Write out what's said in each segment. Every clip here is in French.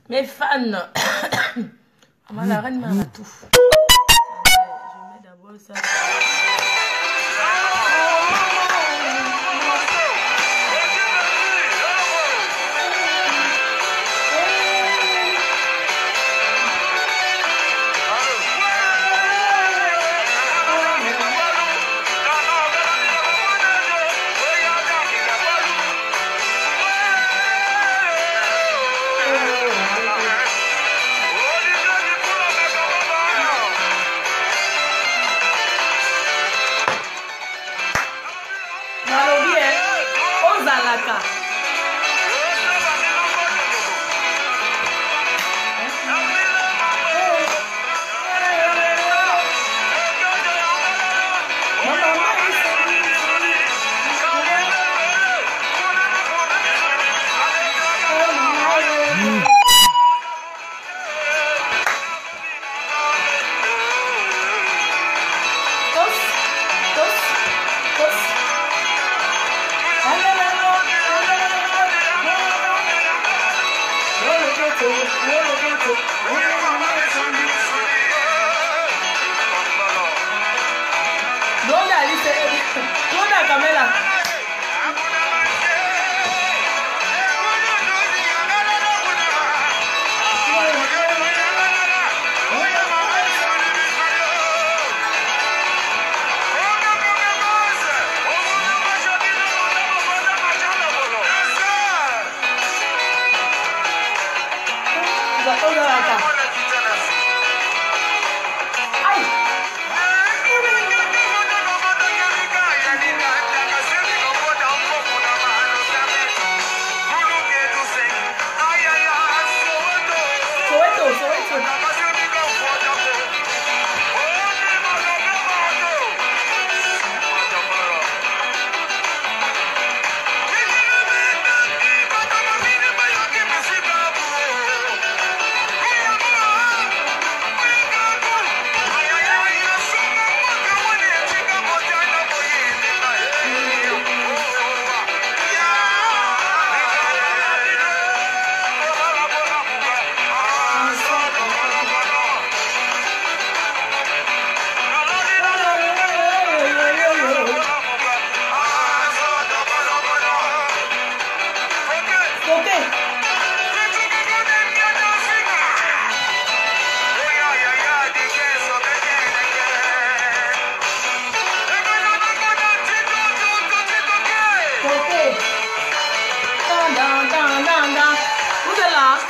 Mes fans. Maman, la reine m'a tout. Je mets d'abord ça.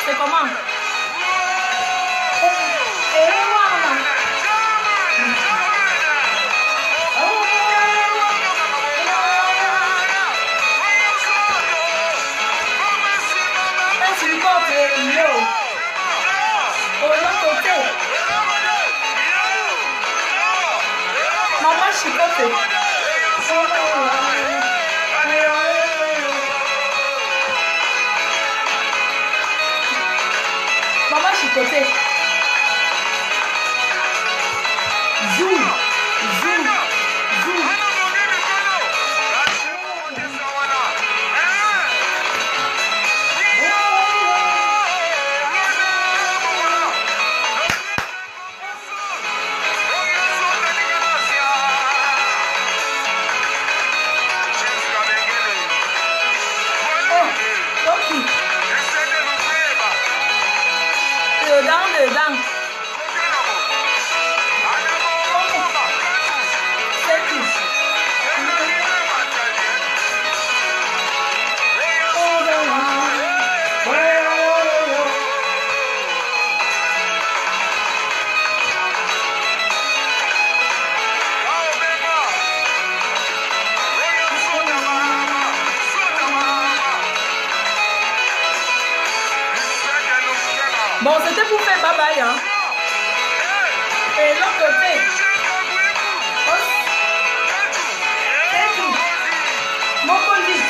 C'est comment? Maman chicote. Maman chicote. Zou, zou, zou. Dedans. Bon, c'était pour faire bye-bye, hein. Et l'autre côté. Mon colis.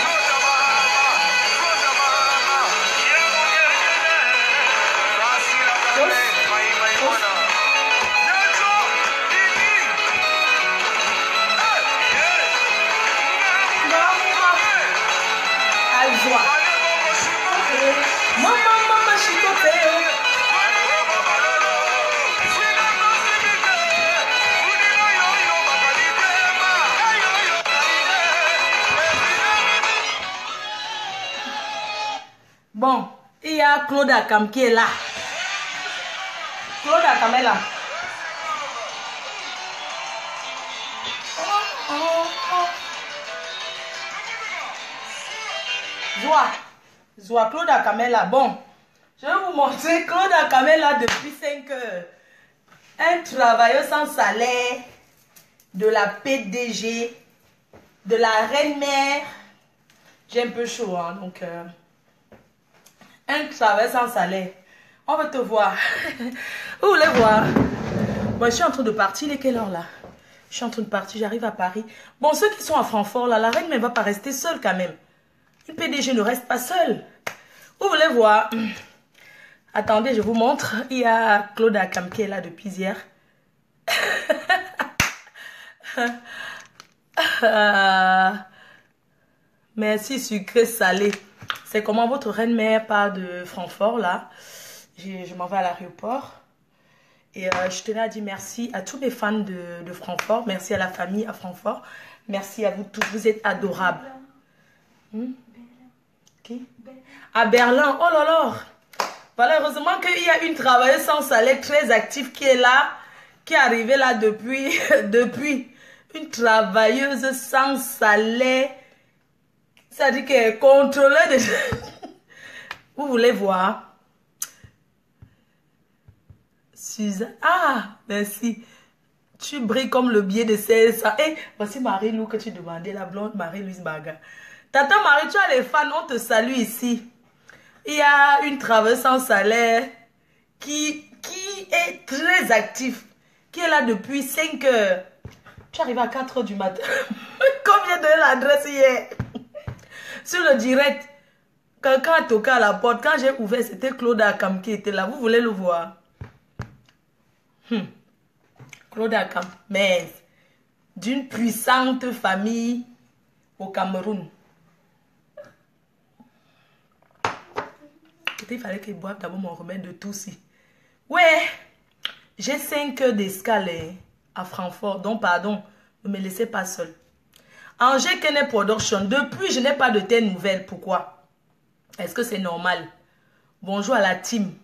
Maman, chicoté. Bon, il y a Claude Akam qui est là. Claude Akam est là. Zoa, Claude Akam est là. Bon, je vais vous montrer Claude Akam est là depuis 5 heures. Un travailleur sans salaire de la PDG, de la reine-mère. J'ai un peu chaud, hein, donc... un travailleur sans salaire. On va te voir. Vous voulez voir? Bon, je suis en train de partir. Il est quelle heure là? Je suis en train de partir. J'arrive à Paris. Bon, ceux qui sont à Francfort, là, la reine ne va pas rester seule quand même. Une PDG ne reste pas seule. Vous voulez voir? Attendez, je vous montre. Il y a Claude Akam qui est là depuis hier. Merci, sucré, salé. C'est comment votre reine-mère part de Francfort, là. Je m'en vais à l'aéroport. Et je tenais à dire merci à tous les fans de Francfort. Merci à la famille à Francfort. Merci à vous tous. Vous êtes adorables. Qui? À Berlin. Oh là là. Voilà, heureusement qu'il y a une travailleuse sans salaire très active qui est là. Qui est arrivée là depuis. Une travailleuse sans salaire. Ça dit qu'elle est contrôlée de... Vous voulez voir? Suzanne. Ah, merci. Tu brilles comme le biais de 16 ans. Et voici Marie-Lou que tu demandais, la blonde Marie-Louise Baga. Tata Marie, tu as les fans, on te salue ici. Il y a une travailleuse sans salaire qui est très active, qui est là depuis 5 heures. Tu arrives à 4 heures du matin. Combien de l'adresse hier? Sur le direct, quelqu'un a toqué à la porte. Quand j'ai ouvert, c'était Claude Akam qui était là. Vous voulez le voir? Claude Akam, mais d'une puissante famille au Cameroun. Il fallait qu'il boive d'abord mon remède de tout si. Ouais, j'ai 5 heures d'escale à Francfort. Donc, pardon, ne me laissez pas seul. Angers Kene Production. Depuis, je n'ai pas de telles nouvelles. Pourquoi? Est-ce que c'est normal? Bonjour à la team.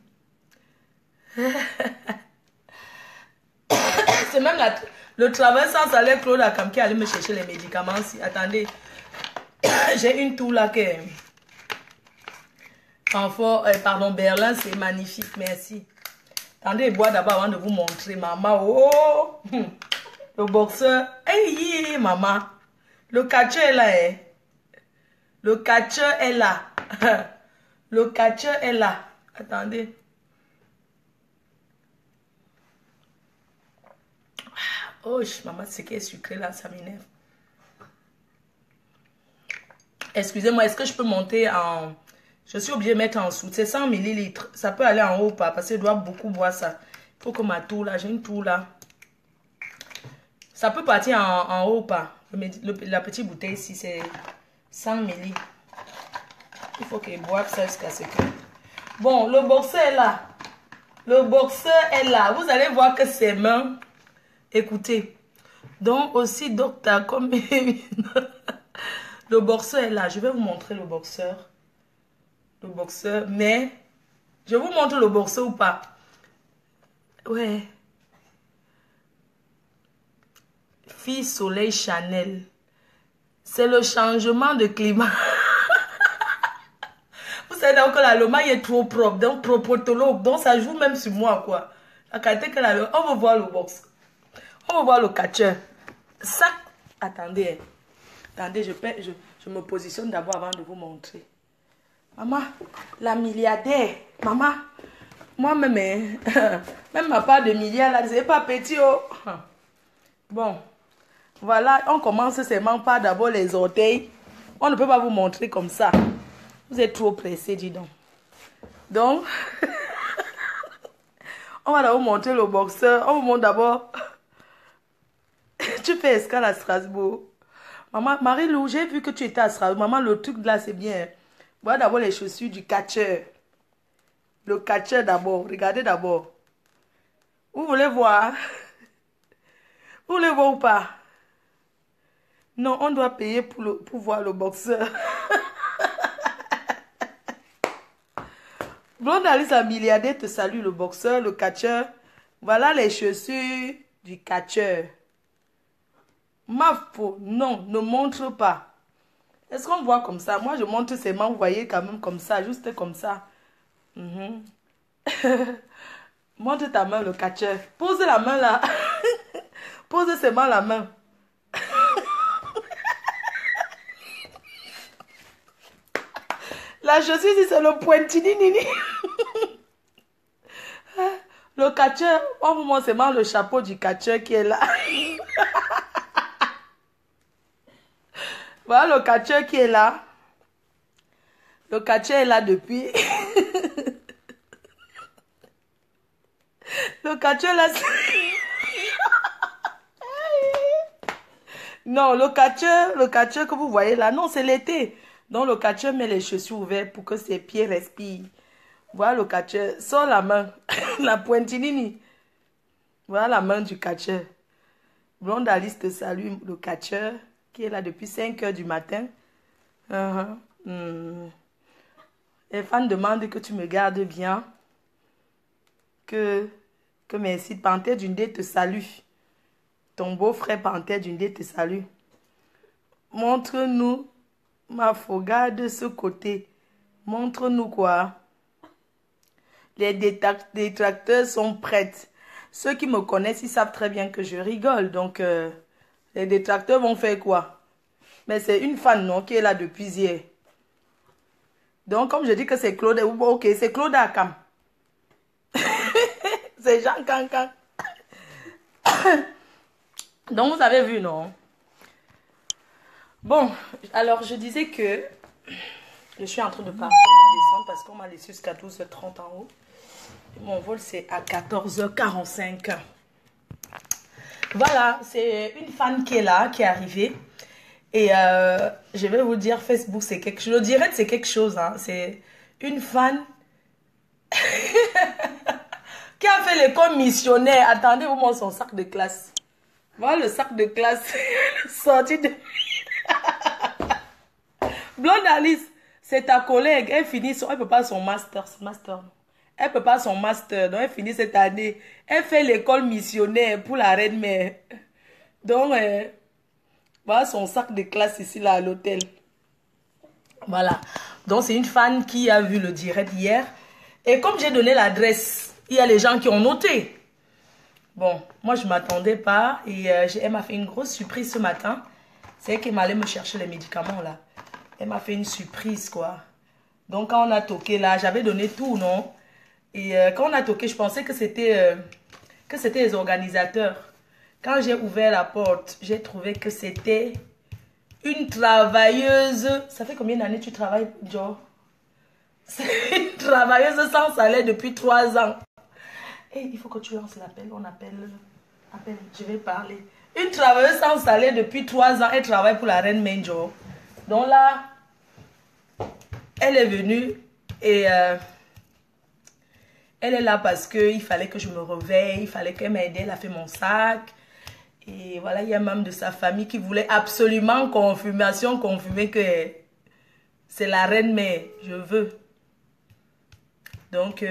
C'est même le travail sans salaire Claude Akam qui allait me chercher les médicaments. Attendez. J'ai une toux là que... pardon, Berlin, c'est magnifique. Merci. Attendez, boire d'abord avant de vous montrer. Maman, oh! Le boxeur. Hey, maman. Le catcheur est là, hein. Le catcheur est là. Le catcheur est là. Attendez. Oh, maman, c'est qui est sucré là, ça m'énerve. Excusez-moi, est-ce que je peux monter en... Je suis obligée de mettre en dessous. C'est 100 ml. Ça peut aller en haut ou pas, parce que je dois beaucoup boire ça. Il faut que ma tour là, j'ai une tour là. Ça peut partir en haut ou pas. La petite bouteille ici, c'est 100 ml. Il faut qu'elle boive ça jusqu'à ce que... Bon, le boxeur est là. Le boxeur est là. Vous allez voir que ses mains... Écoutez. Donc aussi, docteur, comme... Le boxeur est là. Je vais vous montrer le boxeur. Le boxeur. Mais, je vous montre le boxeur ou pas? Ouais. Fille Soleil Chanel. C'est le changement de climat. Vous savez donc que la loma est trop propre. Donc, propotologue. Donc, ça joue même sur moi, quoi. La qualité que la... On va voir le box. On va voir le catcheur. Ça... Attendez. Attendez, je me positionne d'abord avant de vous montrer. Maman, la milliardaire. Maman, moi-même, même ma part de milliard, là, c'est pas petit, oh. Bon. Voilà, on commence seulement par d'abord les orteils. On ne peut pas vous montrer comme ça. Vous êtes trop pressé, dis donc. Donc, on va d'abord montrer le boxeur. On vous montre d'abord. Tu fais escale à Strasbourg. Maman, Marie-Lou, j'ai vu que tu étais à Strasbourg. Maman, le truc là, c'est bien. Voilà d'abord les chaussures du catcheur. Le catcheur d'abord. Regardez d'abord. Vous voulez voir? Vous voulez voir ou pas? Non, on doit payer pour voir le boxeur. Blonde Alice la milliardaire te salue, le boxeur, le catcheur. Voilà les chaussures du catcheur. Ma faux, non, ne montre pas. Est-ce qu'on voit comme ça? Moi, je montre ses mains, vous voyez quand même comme ça, juste comme ça. Mhm. Montre ta main, le catcheur. Pose la main là. Pose ses mains la main. La chaussure, c'est le pointini. Le catcheur, on vous montre seulement le chapeau du catcheur qui est là. Voilà le catcheur qui est là. Le catcheur est là depuis. Le catcheur là. Non, le catcheur que vous voyez là, non, c'est l'été. Donc le catcheur met les chaussures ouvertes pour que ses pieds respirent. Voilà le catcheur. Sors la main. La pointinini. Voilà la main du catcheur. Blonde Alice te salue, le catcheur, qui est là depuis 5 heures du matin. Les fans demandent que tu me gardes bien. Que merci. Panthère Dundee te salue. Ton beau-frère Panthère Dundee te salue. Montre-nous, ma foga de ce côté. Montre-nous quoi? Les détracteurs sont prêts. Ceux qui me connaissent, ils savent très bien que je rigole. Donc, les détracteurs vont faire quoi? Mais c'est une fan, non, qui est là depuis hier. Donc, comme je dis que c'est Claude, ok, c'est Claude Akam. C'est Jean Cancan. Donc, vous avez vu, non? Bon, alors, je disais que je suis en train de partir, de descendre parce qu'on m'a laissé jusqu'à 12h30 en haut. Mon vol, c'est à 14h45. Voilà, c'est une fan qui est là, qui est arrivée. Et je vais vous dire, Facebook, c'est quelque chose. Le direct, c'est quelque chose. Hein. C'est une fan qui a fait l'école missionnaire. Attendez, vous montrez son sac de classe. Voilà le sac de classe sorti de... Blonde Alice, c'est ta collègue. Elle finit son... Elle peut pas son master. Elle peut pas son master. Donc, elle finit cette année. Elle fait l'école missionnaire pour la reine-mère. Donc, voilà son sac de classe ici, là, à l'hôtel. Voilà. Donc, c'est une fan qui a vu le direct hier. Et comme j'ai donné l'adresse, il y a les gens qui ont noté. Bon, moi, je ne m'attendais pas. Et elle m'a fait une grosse surprise ce matin. C'est elle qui m'allait me chercher les médicaments, là. Elle m'a fait une surprise, quoi. Donc, quand on a toqué, là, j'avais donné tout, non? Et quand on a toqué, je pensais que c'était les organisateurs. Quand j'ai ouvert la porte, j'ai trouvé que c'était une travailleuse. Ça fait combien d'années tu travailles, Joe? C'est une travailleuse sans salaire depuis 3 ans. Et il faut que tu lances l'appel. On appelle. Je vais parler. Une travailleuse sans salaire depuis 3 ans. Elle travaille pour la reine Menjo. Donc là, elle est venue et elle est là parce qu'il fallait que je me réveille. Il fallait qu'elle m'aide. Elle a fait mon sac. Et voilà, il y a même de sa famille qui voulait absolument confirmer que c'est la reine, mais je veux. Donc,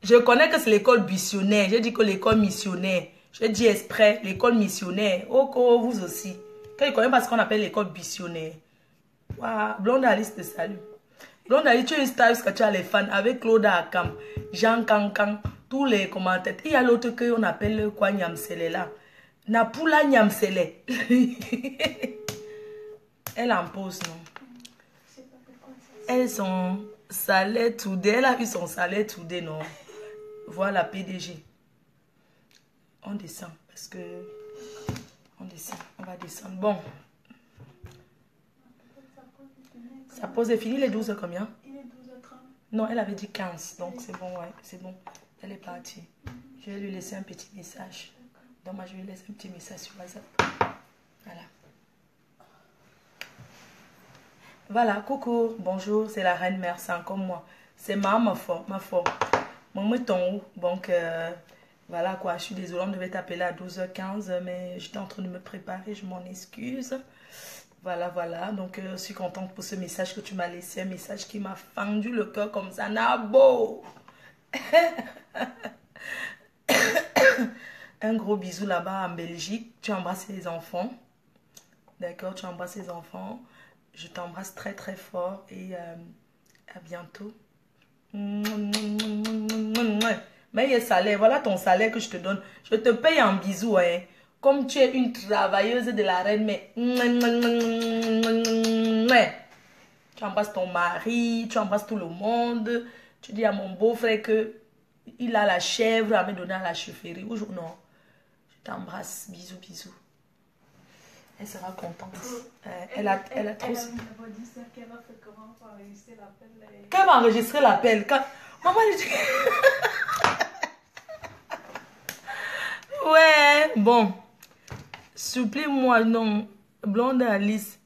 je connais que c'est l'école missionnaire. J'ai dit que l'école missionnaire. J'ai dit exprès, l'école missionnaire. Oh, vous aussi. Quand je connais pas ce qu'on appelle l'école missionnaire. Wow. Blonde Alice te salue. Blonde Alice, tu es une star parce que tu as les fans avec Claude Akam, Jean Cancan, tous les commentaires. Il y a l'autre qu'on appelle quoi, Nyamsele là. Napula Nyamsele. Elle en pose, non? Elles sont salaires today. Elle a eu son salaire today, non? Voilà, PDG. On descend parce que... On descend, on va descendre. Bon. Sa pause est finie, les 12 heures combien? Il est 12h30. Non, elle avait dit 15, donc c'est bon, ouais, c'est bon. Elle est partie. Je vais lui laisser un petit message. Donc moi, je lui laisse un petit message sur WhatsApp. Voilà. Voilà, coucou, bonjour, c'est la reine mère, c'est encore moi. C'est ma foi. Moi, ton où? Donc, voilà quoi, je suis désolée, on devait t'appeler à 12h15, mais j'étais en train de me préparer, je m'en excuse. Voilà, voilà. Donc, je suis contente pour ce message que tu m'as laissé. Un message qui m'a fendu le cœur comme ça. Nabo! Un gros bisou là-bas en Belgique. Tu embrasses les enfants. D'accord, tu embrasses les enfants. Je t'embrasse très très fort et à bientôt. Mais il y a salaire, voilà ton salaire que je te donne. Je te paye en bisous, hein. Comme tu es une travailleuse de la reine, mais tu embrasses ton mari, tu embrasses tout le monde. Tu dis à mon beau-frère que il a la chèvre à me donner à la chefferie. Non, je t'embrasse, bisous, bisous. Elle sera contente. Elle a trop... Elle va dire ça, qu'elle va faire comment pour enregistrer l'appel. Qu'elle va enregistrer l'appel. Maman, elle dit... Ouais, bon. Supplie-moi, non. Blonde Alice.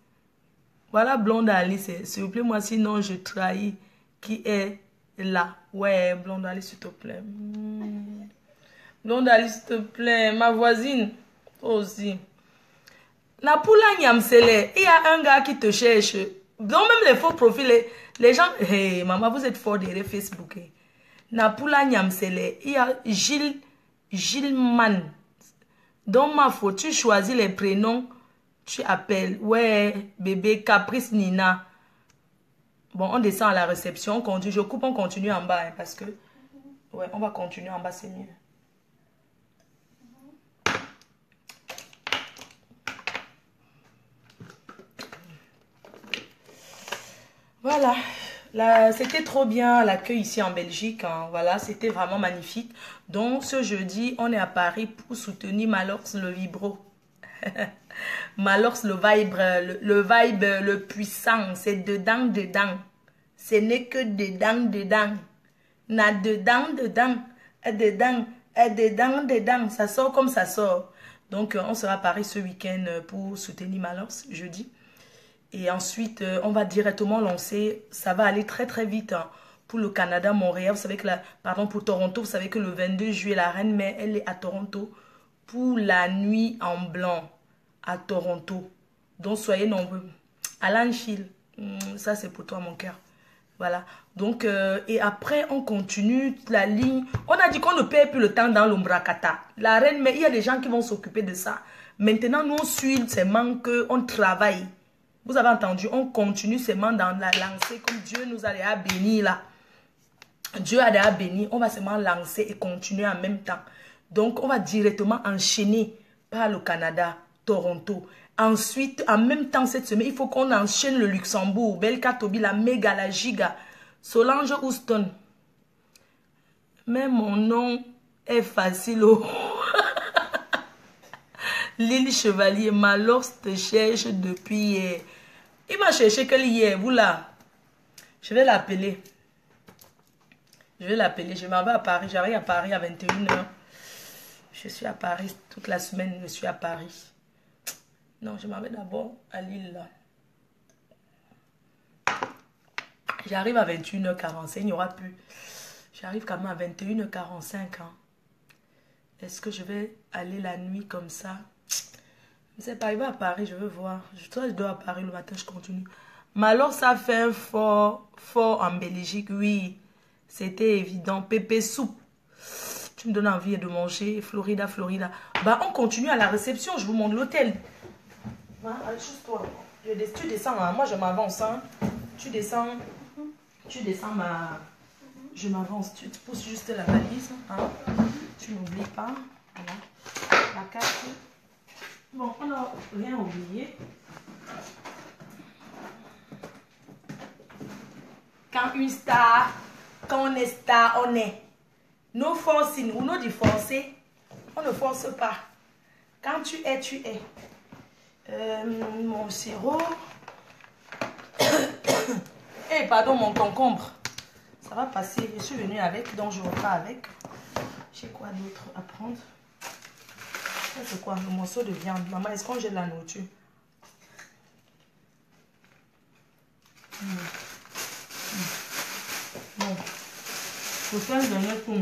Voilà, Blonde Alice. Supplie-moi, sinon je trahis qui est là. Ouais, Blonde Alice, s'il te plaît. Blonde Alice, s'il te plaît. Ma voisine, toi aussi. La poule à Niamsele, il y a un gars qui te cherche. Donc même les faux profils, les gens... Hey, maman, vous êtes fort derrière Facebook. Hey. La poule à Niamsele, il y a Gilman. Dans ma faute, tu choisis les prénoms, tu appelles. Ouais, bébé, Caprice Nina. Bon, on descend à la réception, on continue. Je coupe, on continue en bas, hein, parce que... Ouais, on va continuer en bas, c'est mieux. Voilà, c'était trop bien l'accueil ici en Belgique. Hein. Voilà, c'était vraiment magnifique. Donc, ce jeudi, on est à Paris pour soutenir Malox le vibro. Malox le vibe, le vibe, le puissant. C'est dedans, dedans. Ce n'est que dedans, dedans. Na dedans, dedans. Dedans, dedans, dedans. Ça sort comme ça sort. Donc, on sera à Paris ce week-end pour soutenir Malox jeudi. Et ensuite, on va directement lancer, ça va aller très très vite hein, pour le Canada, Montréal. Vous savez que pardon, pour Toronto, vous savez que le 22 juillet, la reine mère, elle est à Toronto pour la nuit en blanc à Toronto. Donc, soyez nombreux. Alan Chill, ça c'est pour toi mon cœur. Voilà. Donc, et après, on continue la ligne. On a dit qu'on ne perd plus le temps dans l'Ombrakata. La reine mère, il y a des gens qui vont s'occuper de ça. Maintenant, nous, on suit seulement qu'on travaille. Vous avez entendu, on continue seulement dans la lancée comme Dieu nous a déjà bénis là. Dieu a déjà béni, on va seulement lancer et continuer en même temps. Donc, on va directement enchaîner par le Canada, Toronto. Ensuite, en même temps cette semaine, il faut qu'on enchaîne le Luxembourg, Belka Tobi, la méga, la giga, Solange Houston. Mais mon nom est facile. Oh. Lille Chevalier, Malox te cherche depuis hier. Il m'a cherché que hier, vous là. Je vais l'appeler. Je vais l'appeler. Je m'en vais à Paris. J'arrive à Paris à 21 h. Je suis à Paris toute la semaine. Je suis à Paris. Non, je m'en vais d'abord à Lille là. J'arrive à 21 h 45. Il n'y aura plus. J'arrive quand même à 21 h 45. Hein. Est-ce que je vais aller la nuit comme ça? Je ne sais pas, il va à Paris, je veux voir. Je dois à Paris le matin, je continue. Mais alors, ça fait un fort en Belgique, oui. C'était évident. Pépé soupe. Tu me donnes envie de manger. Florida, Florida. Bah, on continue à la réception. Je vous montre l'hôtel. Hein, allez, juste-toi. Tu descends, hein. Moi je m'avance. Hein. Tu descends ma... Je m'avance. Tu pousses juste la valise. Hein. Tu n'oublies pas. Voilà. La carte. Bon, on n'a rien oublié. Quand une star, quand on est star, on est. Nos forces, ou nos déforcés, on ne force pas. Quand tu es, tu es. Mon sirop. Eh, pardon, mon concombre. Ça va passer. Je suis venue avec, donc je repars avec. J'ai quoi d'autre à prendre? C'est quoi? Le morceau de viande. Maman, est-ce qu'on jette la nourriture? Bon. Faut faire le dernier tour.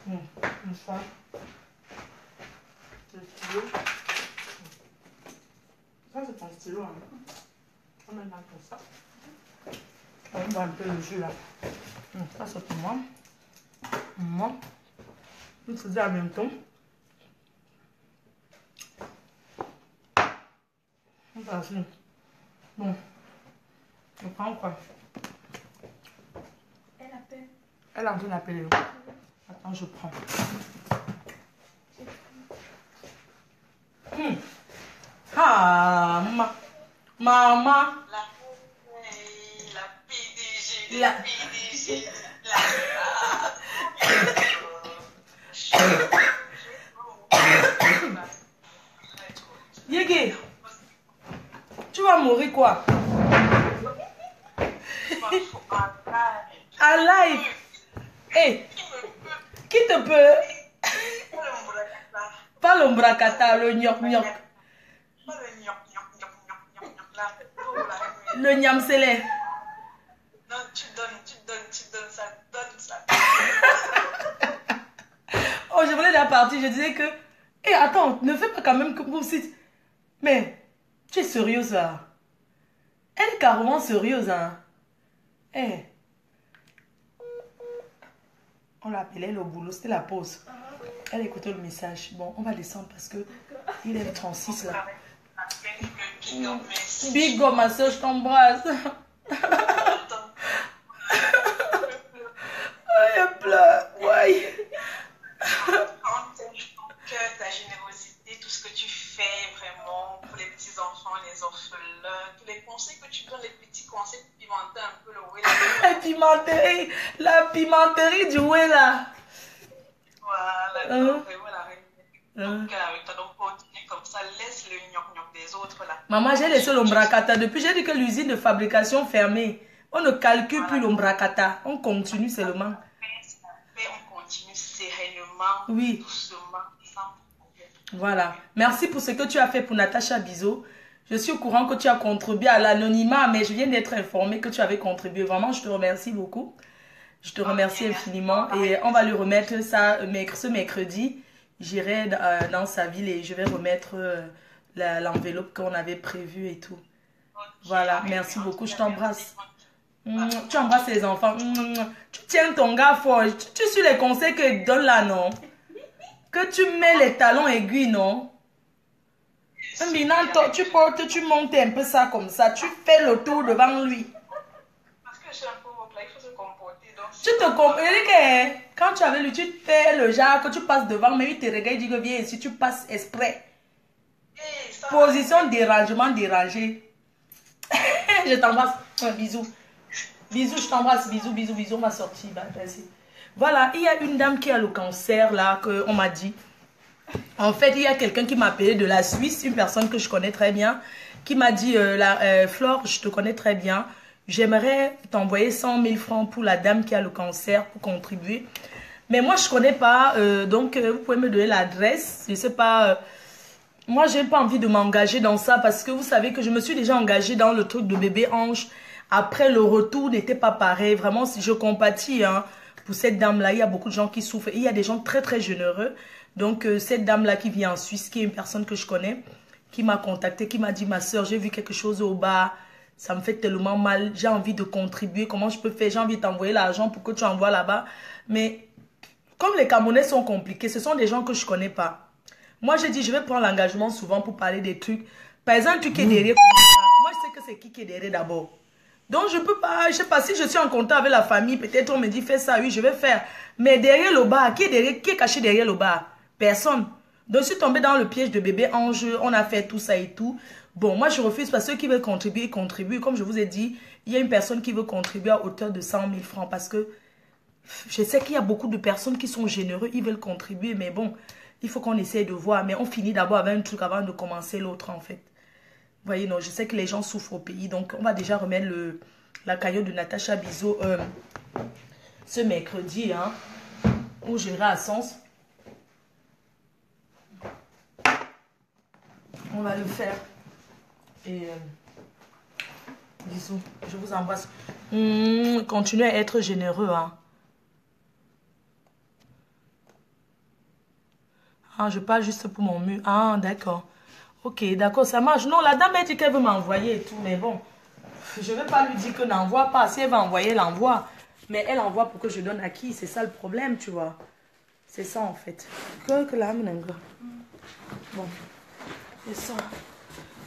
Comme ça. Le stylo. Ça, c'est ton stylo. Hein. On met dans tout ça. On va un peu le jus là. Ça, c'est pour moi. Moi. On se dit à bientôt. Vas-y. Bon. Je prends quoi? Elle appelle. Elle est en train d'appeler. Attends, je prends. Ah, maman. La PDG, la PDG, Yégué, tu vas mourir quoi? À live. Hey, qui te peut? Pas l'ombracata, le gnoc-gnoc. Le nyamsele. Non, tu donnes ça, donne ça. Oh, je voulais la partie, je disais que... Eh, attends, ne fais pas quand même comme si... Mais, tu es sérieuse, là. Elle est carrément sérieuse, hein. Eh. On l'appelait le boulot, c'était la pause. Elle écoutait le message. Bon, on va descendre parce que il est 36, là. Big up, ma soeur, je t'embrasse. Elle pleure, ouais. Ta générosité, tout ce que tu fais vraiment pour les petits-enfants, les orphelins, tous les conseils que tu donnes, les petits conseils pour pimenter un peu le whey. La pimenterie du whey, là. Voilà, donc vraiment la reine. Donc, avec toi, donc, continue comme ça, laisse le gnoc-gnoc des autres, là. Maman, j'ai laissé l'ombracata. Depuis, j'ai dit que l'usine de fabrication fermée. On ne calcule plus l'ombracata. On continue seulement. On continue sereinement, oui. Doucement, sans problème. Voilà. Merci pour ce que tu as fait pour Natacha Bizo. Je suis au courant que tu as contribué à l'anonymat, mais je viens d'être informée que tu avais contribué. Vraiment, je te remercie beaucoup. Je te remercie infiniment. Et on va lui remettre ça ce mercredi. J'irai dans sa ville et je vais remettre l'enveloppe qu'on avait prévue et tout. Voilà. Merci beaucoup. Je t'embrasse. Tu embrasses les enfants. Tu tiens ton gars fort. Tu suis les conseils qu'il donne là, non? Que tu mets les talons aiguilles, non? Maintenant, tu portes, tu montes un peu ça comme ça. Tu fais le tour devant lui. Parce que je suis un peu là, il faut se comporter. Donc, tu te comprends? Quand tu avais lui, tu fais le genre que tu passes devant, mais il te regarde, il dit que viens ici, tu passes exprès. Position dérangement dérangé. Je t'embrasse. Un bisou. Bisous, je t'embrasse. Bisous, bisous, bisous. On va sortir. Vas-y. Voilà, il y a une dame qui a le cancer là, qu'on m'a dit. En fait, il y a quelqu'un qui m'a appelé de la Suisse, une personne que je connais très bien, qui m'a dit, Flore, je te connais très bien, j'aimerais t'envoyer 100 000 francs pour la dame qui a le cancer, pour contribuer. Mais moi, je ne connais pas, donc vous pouvez me donner l'adresse, je ne sais pas... moi, je n'ai pas envie de m'engager dans ça parce que vous savez que je me suis déjà engagée dans le truc de bébé ange. Après, le retour n'était pas pareil. Vraiment, si je compatis hein, pour cette dame-là, il y a beaucoup de gens qui souffrent. Il y a des gens très, très généreux. Donc, cette dame-là qui vit en Suisse, qui est une personne que je connais, qui m'a contacté, qui m'a dit, ma soeur, j'ai vu quelque chose au bas. Ça me fait tellement mal. J'ai envie de contribuer. Comment je peux faire? J'ai envie de t'envoyer l'argent pour que tu envoies là-bas. Mais comme les Camerounais sont compliqués, ce sont des gens que je ne connais pas. Moi, j'ai dit, je vais prendre l'engagement souvent pour parler des trucs. Par exemple, un truc qui est derrière. Moi, je sais que c'est qui est derrière d'abord. Donc, je peux pas, je sais pas, si je suis en contact avec la famille, peut-être on me dit, fais ça, oui, je vais faire. Mais derrière le bas, qui est caché derrière le bas? Personne. Donc, je suis tombée dans le piège de bébé ange, on a fait tout ça et tout. Bon, moi, je refuse parce que ceux qui veulent contribuer, ils contribuent. Comme je vous ai dit, il y a une personne qui veut contribuer à hauteur de 100 000 francs parce que je sais qu'il y a beaucoup de personnes qui sont généreux, ils veulent contribuer, mais bon, il faut qu'on essaye de voir. Mais on finit d'abord avec un truc avant de commencer l'autre, en fait. Vous voyez, non, je sais que les gens souffrent au pays. Donc, on va déjà remettre la cagnotte de Natacha Bizo ce mercredi, hein, où j'irai à Sens. On va le faire. Et bisous. Je vous embrasse. Continuez à être généreux, hein. Ah, je parle juste pour mon mur. Ah, d'accord. Ok, d'accord, ça marche. Non, la dame, elle dit qu'elle veut m'envoyer et tout, mais bon, je ne vais pas lui dire que n'envoie pas. Si elle va envoyer, elle envoie. Mais elle envoie pour que je donne à qui? C'est ça le problème, tu vois. C'est ça, en fait. Que là, bon, c'est ça.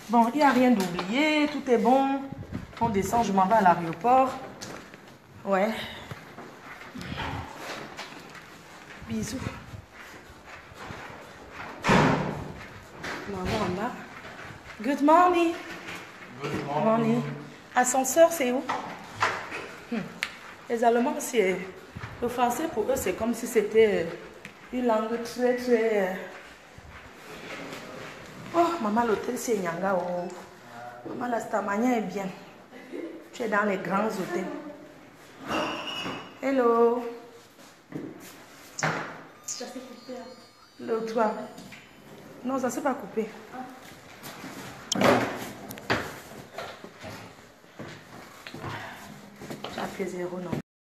Bon, il n'y a rien d'oublié, tout est bon. On descend, je m'en vais à l'aéroport. Ouais. Bisous. Maman en bas. Good morning. Good Morning. Ascenseur, c'est où? Les Allemands, c'est... Le français, pour eux, c'est comme si c'était une langue très, très... Oh, maman, l'hôtel, c'est Nyanga. Oh. Maman, la Stamania est bien. Tu es dans les grands hôtels. Hello. Ça s'est coupé. Le toit. Non, ça ne s'est pas coupé. J'ai fait 0, non.